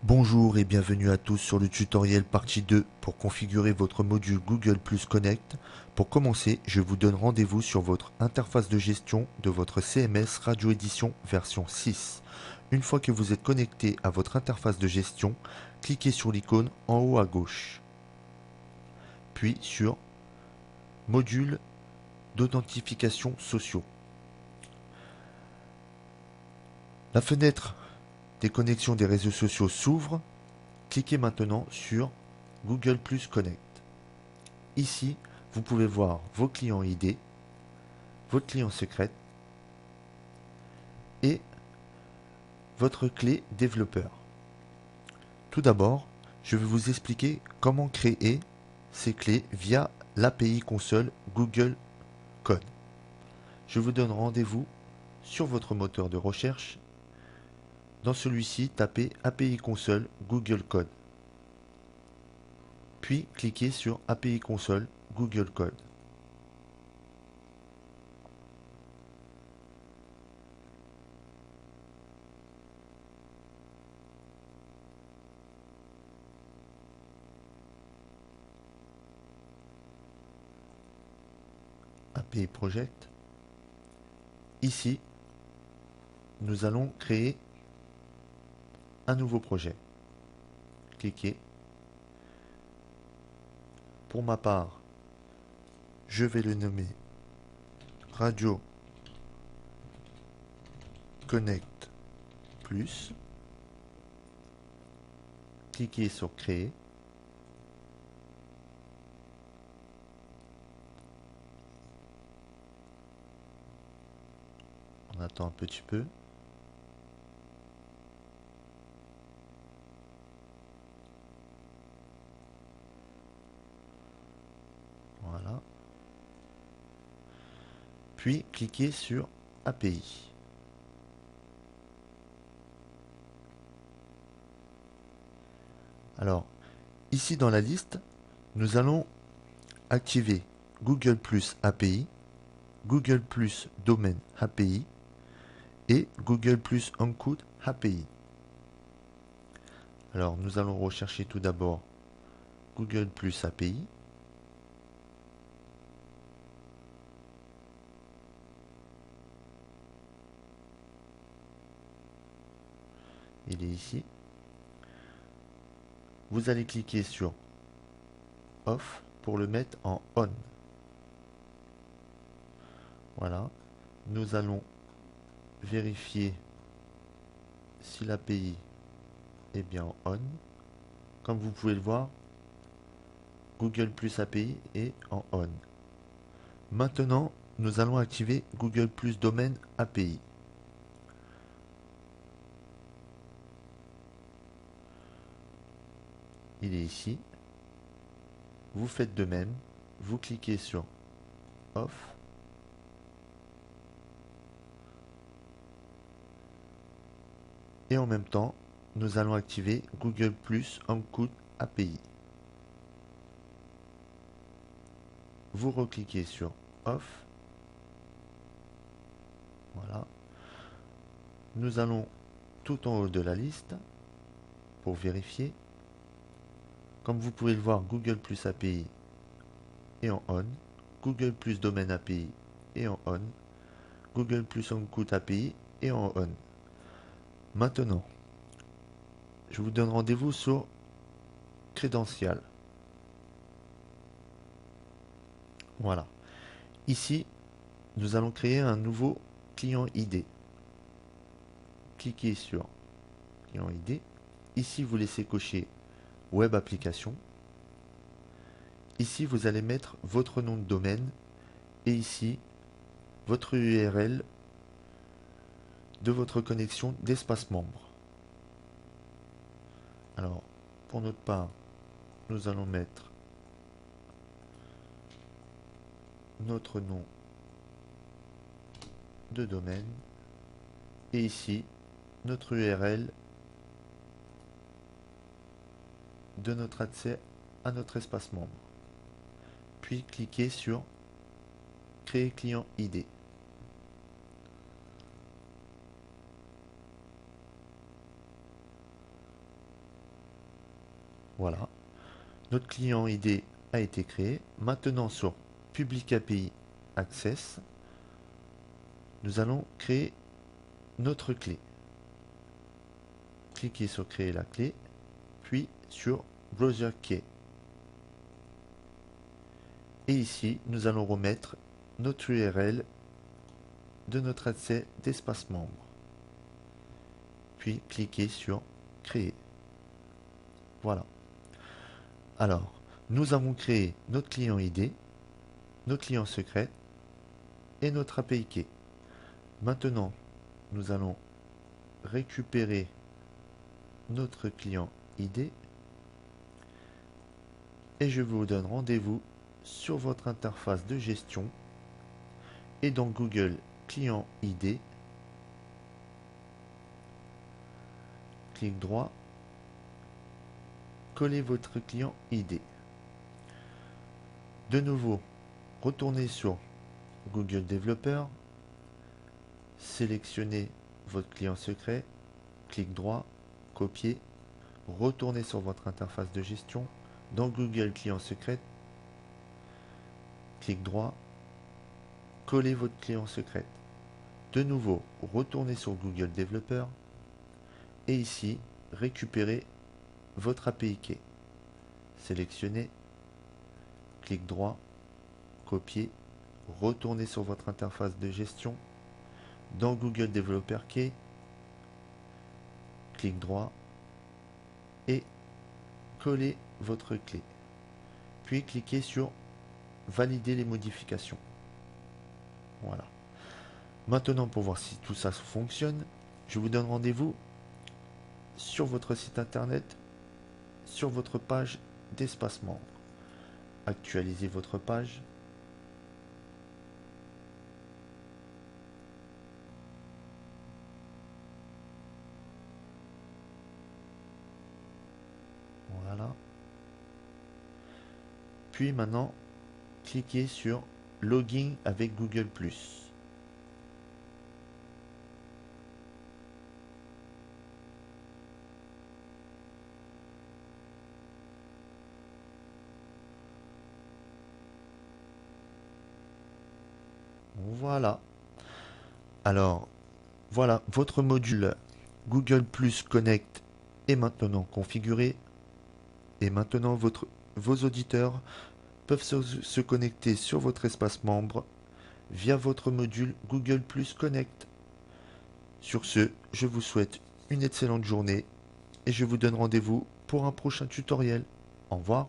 Bonjour et bienvenue à tous sur le tutoriel partie 2 pour configurer votre module Google Plus Connect. Pour commencer, je vous donne rendez-vous sur votre interface de gestion de votre CMS Radio Édition version 6. Une fois que vous êtes connecté à votre interface de gestion, cliquez sur l'icône en haut à gauche, puis sur Module d'authentification sociaux. La fenêtre des connexions des réseaux sociaux s'ouvre. Cliquez maintenant sur Google Plus Connect. Ici, vous pouvez voir vos clients ID, votre client secret et votre clé développeur. Tout d'abord, je vais vous expliquer comment créer ces clés via l'API console Google Code. Je vous donne rendez-vous sur votre moteur de recherche. Dans celui-ci, tapez API console Google Code. Puis cliquez sur API console Google Code. API Project. Ici, nous allons créer un nouveau projet. Cliquez. Pour ma part, je vais le nommer Radio Connect Plus. Cliquez sur Créer. On attend un petit peu. Voilà. Puis cliquez sur API. Alors, ici dans la liste, nous allons activer Google Plus API, Google Plus Domaine API et Google Plus Encode API. Alors, nous allons rechercher tout d'abord Google Plus API. Il est ici. Vous allez cliquer sur Off pour le mettre en On. Voilà. Nous allons vérifier si l'API est bien en On. Comme vous pouvez le voir, Google Plus API est en On. Maintenant, nous allons activer Google Plus Domaine API. Il est ici. Vous faites de même. Vous cliquez sur Off. Et en même temps, nous allons activer Google Plus Encode API. Vous recliquez sur Off. Voilà. Nous allons tout en haut de la liste pour vérifier. Comme vous pouvez le voir, Google Plus API est en On. Google Plus Domaine API est en On. Google Plus Encode API est en On. Maintenant, je vous donne rendez-vous sur Crédential. Voilà. Ici, nous allons créer un nouveau client ID. Cliquez sur client ID. Ici, vous laissez cocher Web Application. Ici, vous allez mettre votre nom de domaine et ici, votre URL de votre connexion d'espace membre. Alors, pour notre part, nous allons mettre notre nom de domaine et ici, notre URL de notre accès à notre espace membre. Puis cliquez sur Créer client ID. Voilà. Notre client ID a été créé. Maintenant sur Public API Access, nous allons créer notre clé. Cliquez sur créer la clé, puis sur Browser Key. Et ici, nous allons remettre notre URL de notre accès d'espace membre. Puis cliquez sur créer. Voilà. Alors, nous avons créé notre client ID, notre client secret et notre API Key. Maintenant, nous allons récupérer notre client ID et je vous donne rendez-vous sur votre interface de gestion et dans Google Client ID, clic droit, collez votre client ID. De nouveau, retournez sur Google Developer, sélectionnez votre client secret, clic droit, copier, retournez sur votre interface de gestion, dans Google Client Secret, clic droit, collez votre client secret. De nouveau, retournez sur Google Developer et ici, récupérez votre API Key. Sélectionnez, clic droit, copier, retournez sur votre interface de gestion, dans Google Developer Key, clic droit et collez votre clé. Puis cliquez sur valider les modifications. Voilà. Maintenant, pour voir si tout ça fonctionne, je vous donne rendez-vous sur votre site internet, sur votre page d'espace membre. Actualisez votre page. Voilà. Puis maintenant, cliquez sur Login avec Google+. Voilà. Alors, voilà, votre module Google Plus Connect est maintenant configuré. Et maintenant, vos auditeurs peuvent se connecter sur votre espace membre via votre module Google Plus Connect. Sur ce, je vous souhaite une excellente journée et je vous donne rendez-vous pour un prochain tutoriel. Au revoir.